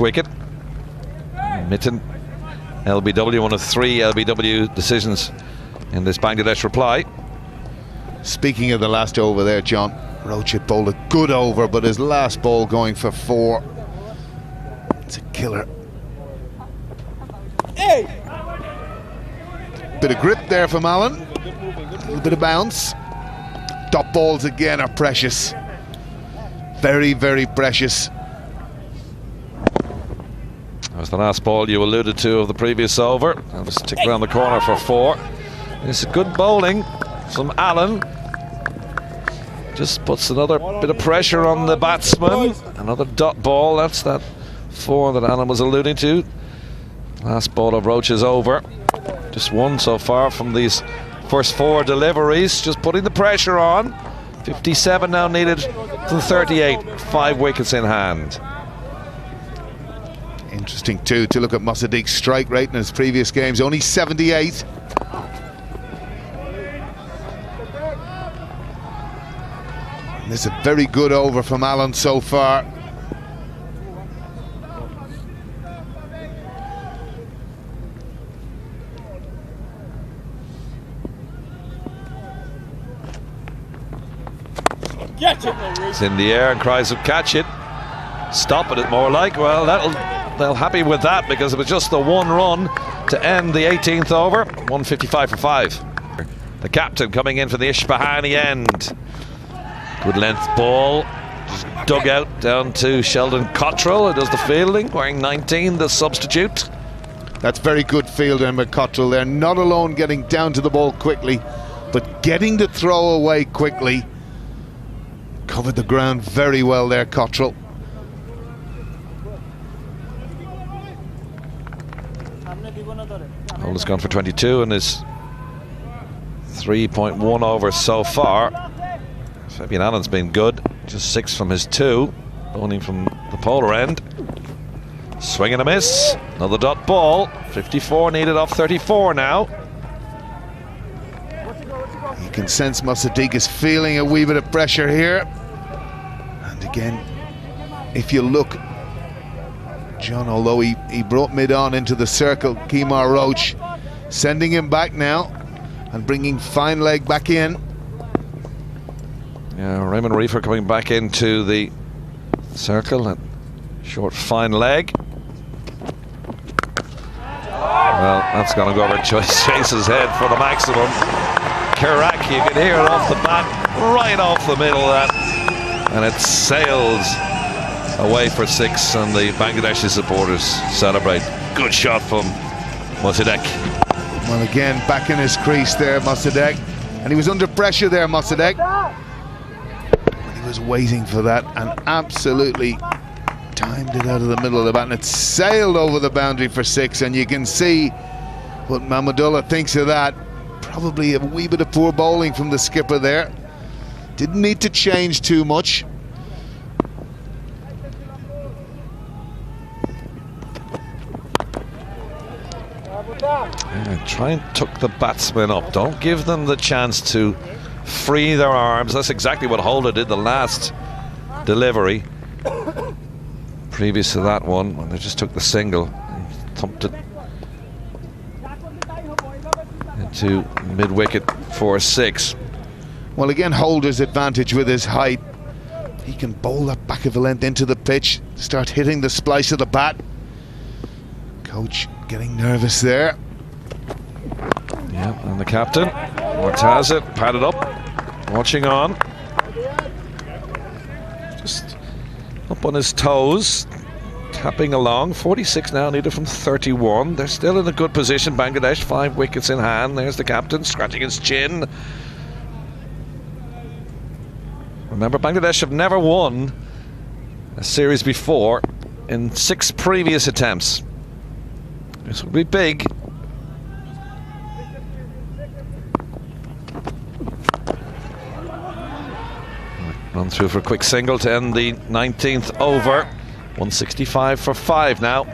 wicket. Mitten, LBW, one of 3 LBW decisions in this Bangladesh reply. Speaking of the last over there, John, Roach had bowled a good over, but his last ball going for 4. It's a killer. Hey! Bit of grip there from Allen. A little bit of bounce. Dot balls again are precious. Very, very precious. That was the last ball you alluded to of the previous over. That was ticked around the corner for 4. It's good bowling from Allen. Just puts another bit of pressure on the batsman. Another dot ball. That's that 4 that Allen was alluding to. Last ball of Roach is over. Just 1 so far from these first 4 deliveries. Just putting the pressure on. 57 now needed from 38. 5 wickets in hand. Interesting too to look at Mosaddek's strike rate in his previous games. Only 78. This is a very good over from Allen so far. It's in the air and cries of catch it. Stop it, more like. Well, they'll happy with that because it was just the 1 run to end the 18th over. 155 for 5. The captain coming in for the Ishbahani end. Good length ball. Just dug out down to Sheldon Cottrell, who does the fielding, wearing 19, the substitute. That's very good fielding with Cottrell there. Not alone getting down to the ball quickly, but getting the throw away quickly. Covered the ground very well there, Cottrell. Hole has gone for 22 and is 3.1 over so far. Fabian Allen's been good, just 6 from his 2, bowling from the polar end. Swing and a miss, another dot ball. 54 needed off 34 now. You can sense Mosaddek is feeling a wee bit of pressure here. And again, if you look, John, although he brought mid-on into the circle, Kemar Roach, sending him back now and bringing fine leg back in. Yeah, Raymond Reefer coming back into the circle and short fine leg. Well, that's going to go over Chase's head for the maximum. Kirak, you can hear it off the bat, right off the middle of that, and it sails away for 6, and the Bangladeshi supporters celebrate. Good shot from Mosaddek. Well, again, back in his crease there, Mosaddek, and he was under pressure there, Mosaddek. He was waiting for that and absolutely timed it out of the middle of the bat, and it sailed over the boundary for 6, and you can see what Mahmudullah thinks of that. Probably a wee bit of poor bowling from the skipper there. Didn't need to change too much. Yeah, try and tuck the batsmen up. Don't give them the chance to free their arms. That's exactly what Holder did the last delivery. Previous to that one, when they just took the single and thumped it into mid-wicket for 6. Well, again, Holder's advantage with his height. He can bowl that back of the length into the pitch, start hitting the splice of the bat. Coach getting nervous there. Yeah, and the captain, Mortaza, padded up, watching on. Just up on his toes, tapping along. 46 now needed from 31. They're still in a good position, Bangladesh, 5 wickets in hand. There's the captain scratching his chin. Remember, Bangladesh have never won a series before in 6 previous attempts. This will be big. Run through for a quick single to end the 19th over. 165 for 5 now.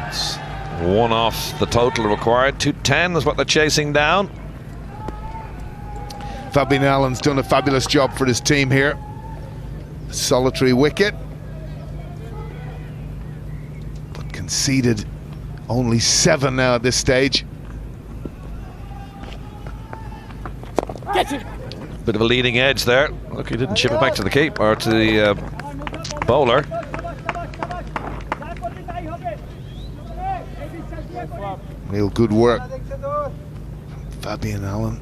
It's 1 off the total required. 210 is what they're chasing down. Fabian Allen's done a fabulous job for his team here. Solitary wicket, but conceded only 7 now at this stage. Bit of a leading edge there. Look, he didn't chip it back to the keeper, or to the bowler. Real good work, Fabian Allen.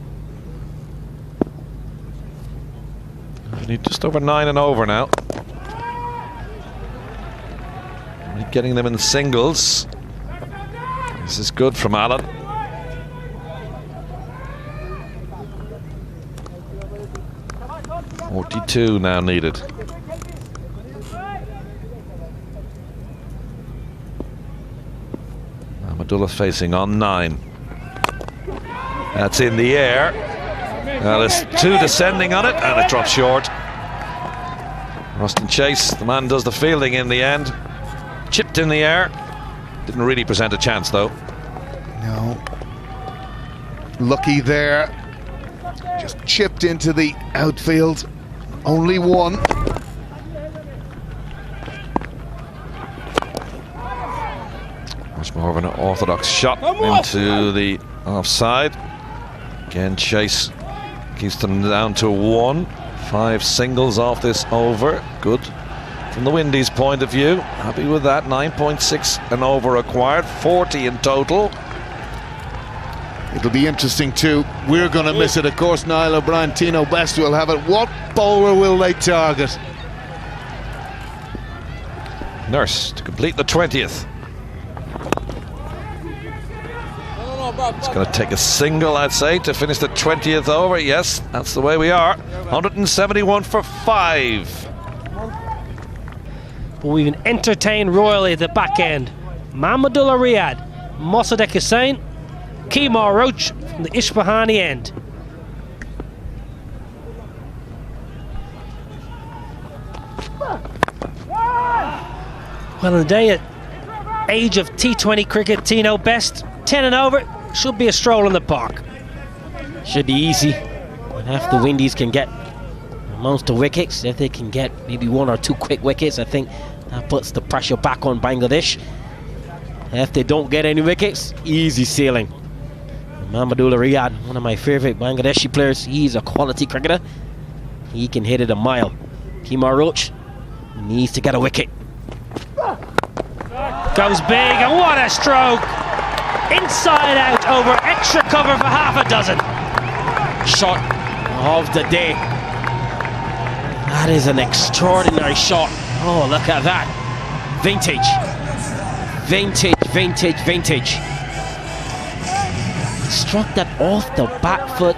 We need just over 9 and over now. We're getting them in singles. This is good from Allen. .42 now needed. Mahmudullah facing on 9. That's in the air. Now there's 2 descending on it, and it drops short. Ruston Chase, the man does the fielding in the end. Chipped in the air. Didn't really present a chance though. No. Lucky there. Just chipped into the outfield. Only 1. Much more of an orthodox shot into the offside. Again, Chase keeps them down to 1. 5 singles off this over. Good from the Windies' point of view. Happy with that. 9.6 and over required. 40 in total. It'll be interesting too. We're going to miss it, of course. Niall O'Brien, Tino Best will have it. What bowler will they target? Nurse to complete the 20th. It's going to take a single, I'd say, to finish the 20th over. Yes, that's the way we are. 171 for 5. But we've been entertained royally at the back end. Mahmudullah Riyad, Mosaddek Hussain, Kemar Roach from the Isfahani end. Well, in the day at age of T20 cricket, Tino Best, 10 and over, should be a stroll in the park. Should be easy. If the Windies can get most of wickets, if they can get maybe 1 or 2 quick wickets, I think that puts the pressure back on Bangladesh. If they don't get any wickets, easy sailing. Mahmudullah Riyad, one of my favourite Bangladeshi players, he's a quality cricketer. He can hit it a mile. Kemar Roach needs to get a wicket. Goes big, and what a stroke! Inside out over extra cover for half a dozen. Shot of the day. That is an extraordinary shot. Oh, look at that. Vintage. Vintage, vintage, vintage. Struck that off the back foot.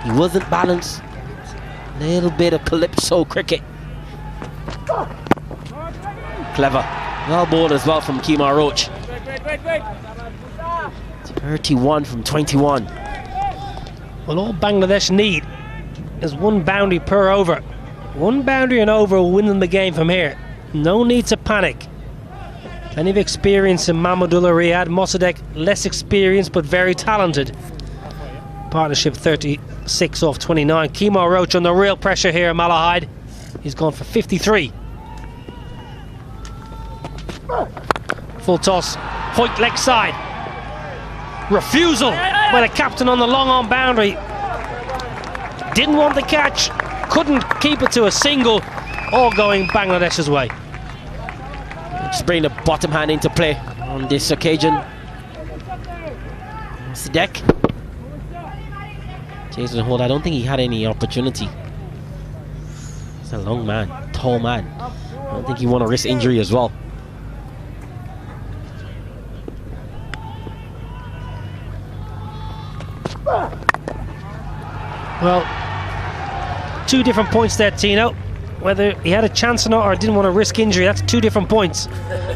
He wasn't balanced. Little bit of calypso cricket. Clever. Well bowled as well from Kemar Roach. 31 from 21. Well, all Bangladesh need is 1 boundary per over. 1 boundary and over will win them the game from here. No need to panic. Plenty of experience in Mahmudullah Riyad. Mosaddek, less experienced but very talented. Partnership 36 off 29. Kemar Roach under real pressure here, Malahide. He's gone for 53. Full toss. Hoyt leg side. Refusal by the captain on the long on boundary. Didn't want the catch. Couldn't keep it to a single. All going Bangladesh's way. Just bring the bottom hand into play on this occasion. Mosaddek. Jason Holt, I don't think he had any opportunity. He's a long man, tall man. I don't think he want to risk injury as well. Well, 2 different points there, Tino. Whether he had a chance or not, or didn't want to risk injury, that's 2 different points.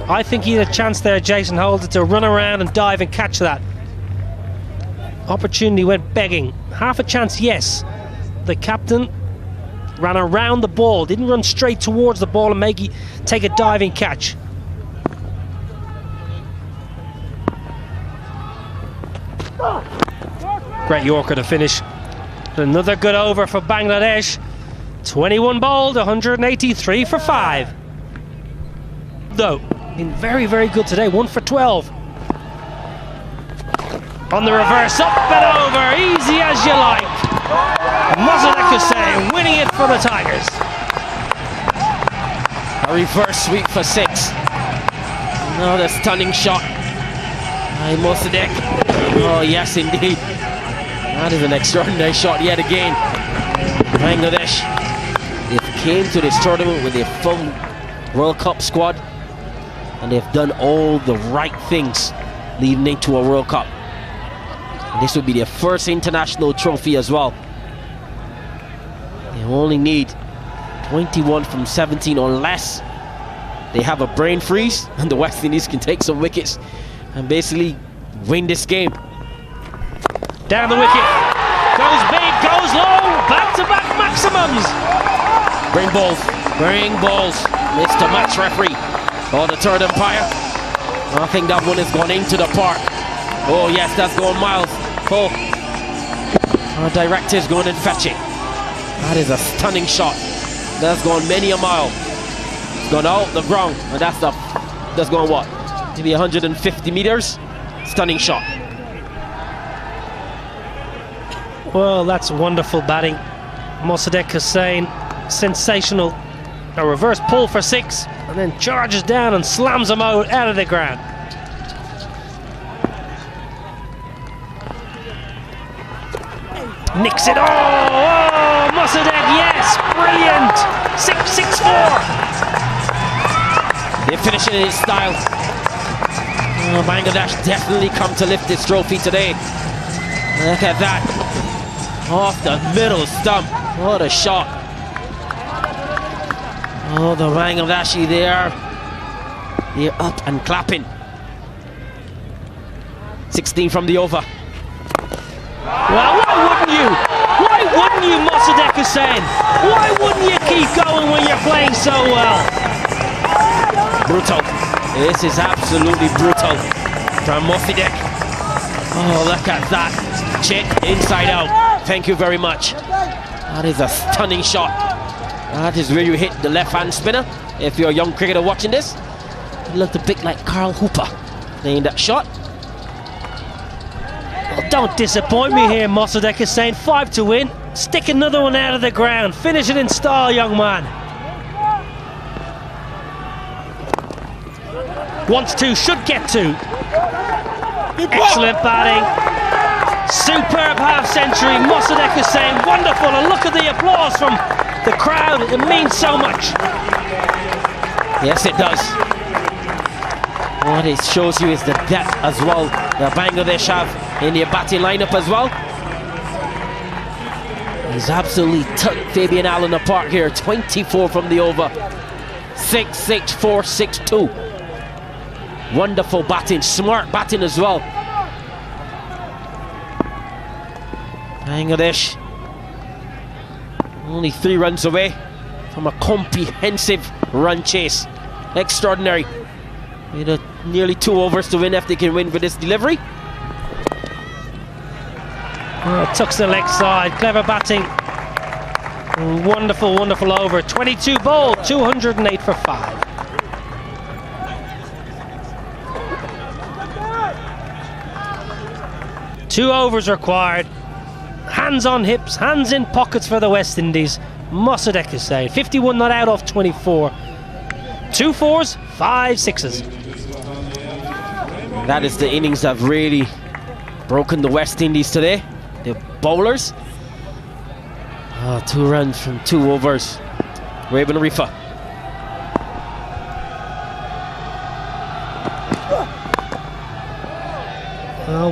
I think he had a chance there, Jason Holder, to run around and dive and catch that. Opportunity went begging. Half a chance, yes. The captain ran around the ball, didn't run straight towards the ball and take a diving catch. Great Yorker to finish. Another good over for Bangladesh. 21 bowled, 183 for 5. Though, been very, very good today. 1 for 12. On the reverse, up and over, easy as you like. Mosaddek Hussain winning it for the Tigers. A reverse sweep for 6. Another stunning shot by Mosaddek. Oh yes, indeed. That is an extraordinary shot yet again. Bangladesh, they've came to this tournament with their full World Cup squad, and they've done all the right things leading into a World Cup. And this will be their first international trophy as well. They only need 21 from 17 unless they have a brain freeze and the West Indies can take some wickets and basically win this game. Down the wicket, goes big, goes low, back-to-back maximums. Bring balls, Mr. Match Referee or the third umpire. I think that one has gone into the park. Oh yes, that's going miles. Oh, our director's going and fetch it. That is a stunning shot. That's gone many a mile. It's gone out the ground, and that's going what? Maybe 150 meters. Stunning shot. Well, that's wonderful batting. Mosaddek Hussain, sensational. A reverse pull for 6, and then charges down and slams him out of the ground. Nicks it. Oh, Mosaddek, yes, brilliant. 6-6-4. They're finishing in his style. Oh, Bangladesh definitely come to lift this trophy today. Look at that. Off the middle stump. What a shot. Oh, the Bangladeshi there. They're up and clapping. 16 from the over. Well, why wouldn't you? Why wouldn't you, Mosaddek Hussain? Why wouldn't you keep going when you're playing so well? Brutal. This is absolutely brutal from Mosaddek. Oh, look at that. Chip inside out. Thank you very much. That is a stunning shot. That is where you hit the left-hand spinner. If you're a young cricketer watching this, you looked a bit like Carl Hooper playing that shot. Well, don't disappoint me here, Mosaddek Hussain. 5 to win. Stick another one out of the ground. Finish it in style, young man. Wants to, should get to. Excellent batting. Superb half-century. Mosaddek Hussain, wonderful. And look at the applause from the crowd. It means so much. Yes, it does. What it shows you is the depth as well that Bangladesh have in their batting lineup as well. He's absolutely took Fabian Allen apart here. 24 from the over. 6-6-4, 6-2. Wonderful batting, smart batting as well. Bangladesh only 3 runs away from a comprehensive run chase. Extraordinary. With nearly 2 overs to win if they can win with this delivery. Oh, tucks the leg side, clever batting. Wonderful, wonderful over. 22 bowled, 208 for 5. Two overs required. Hands on hips, hands in pockets for the West Indies. Mosaddek Hussain, 51 not out off 24. 2 4s, 5 6s. That is the innings that have really broken the West Indies today. The bowlers. 2 runs from 2 overs. Raven Rifa.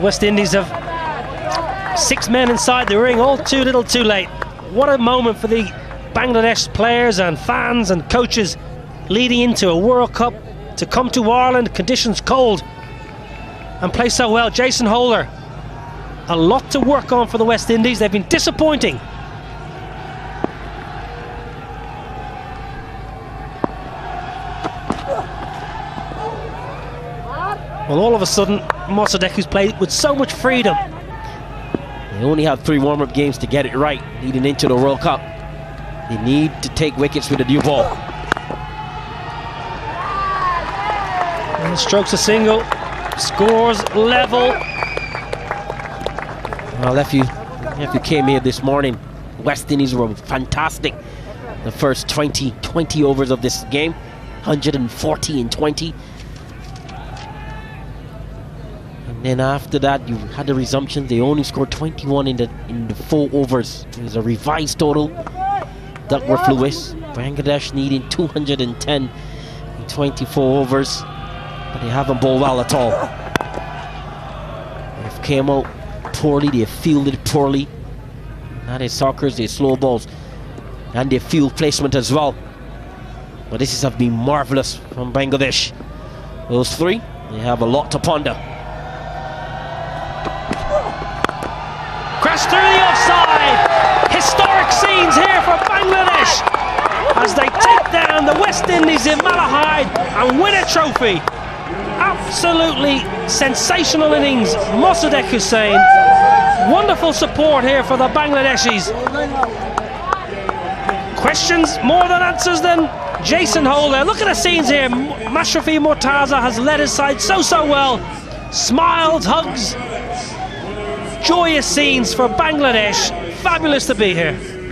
West Indies have 6 men inside the ring, all too little too late. What a moment for the Bangladesh players and fans and coaches leading into a World Cup to come to Ireland, conditions cold, and play so well. Jason Holder, a lot to work on for the West Indies. They've been disappointing. Well, all of a sudden, Mosaddek, who's played with so much freedom. They only have 3 warm-up games to get it right leading into the World Cup. They need to take wickets with the new ball. And strokes a single, scores level. Well, if you came here this morning, West Indies were fantastic. The first 20 overs of this game, 140 and 20. And then after that, you had the resumption. They only scored 21 in the 4 overs. It was a revised total. Duckworth Lewis, Bangladesh needing 210 in 24 overs, but they haven't bowled well at all. They've came out poorly. They fielded poorly. Not their sockers, their slow balls, and their field placement as well. But this has been marvelous from Bangladesh. Those 3, they have a lot to ponder. Crash through the offside. Historic scenes here for Bangladesh as they take down the West Indies in Malahide and win a trophy. Absolutely sensational innings, Mosaddek Hussain. Wonderful support here for the Bangladeshis. Questions more than answers then. Jason Holder, look at the scenes here. Mashrafi Mortaza has led his side so well. Smiles, hugs, joyous scenes for Bangladesh. Fabulous to be here.